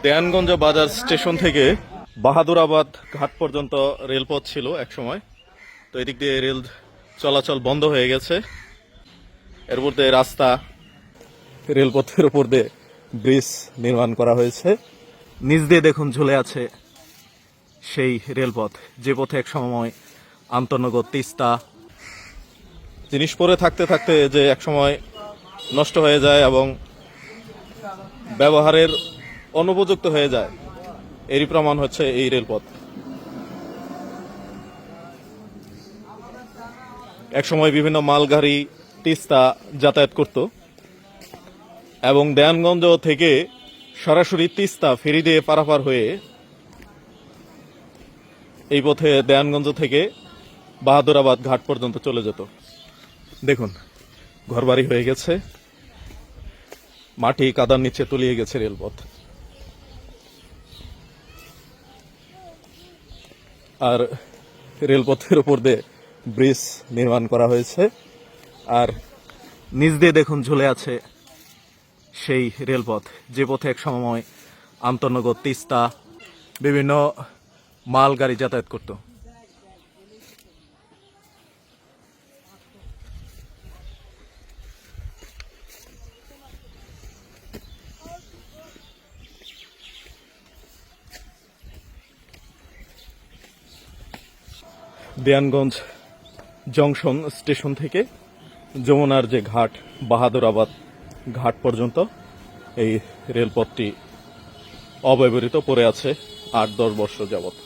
দেয়ানগঞ্জ বাজার স্টেশন থেকে বাহাদুরাবাদ ঘাট পর্যন্ত রেলপথ ছিল একসময়। তো এদিক দিয়ে রেল চলাচল বন্ধ হয়ে গেছে। এর উপর দিয়ে রাস্তা, রেলপথের উপর দিয়ে ব্রিজ নির্মাণ করা হয়েছে। নিচ দিয়ে দেখুন ঝুলে আছে সেই রেলপথ, যে পথে একসময় আন্তনগর, তিস্তা জিনিস পরে থাকতে থাকতে যে একসময় নষ্ট হয়ে যায় এবং ব্যবহারের অনুপযুক্ত হয়ে যায়, এরই প্রমাণ হচ্ছে এই রেলপথ। একসময় বিভিন্ন মালগাড়ি তিস্তা যাতায়াত করত এবং দেয়ানগঞ্জ থেকে সরাসরি তিস্তা ফেরি দিয়ে পারাপার হয়ে এই পথে দেয়ানগঞ্জ থেকে বাহাদুরাবাদ ঘাট পর্যন্ত চলে যেত। দেখুন ঘরবাড়ি হয়ে গেছে, মাটি কাদার নিচে তলিয়ে গেছে রেলপথ। আর রেলপথের উপর দিয়ে ব্রিজ নির্মাণ করা হয়েছে। আর নিচ দিয়ে দেখুন ঝুলে আছে সেই রেলপথ, যে পথে এক সময় আন্তনগর, তিস্তা বিভিন্ন মাল গাড়ি যাতায়াত করত। দেয়ানগঞ্জ জংশন স্টেশন থেকে যমুনার যে ঘাট, বাহাদুরাবাদ ঘাট পর্যন্ত এই রেলপথটি অব্যবহৃত পড়ে আছে ৮-১০ বর্ষ যাবত।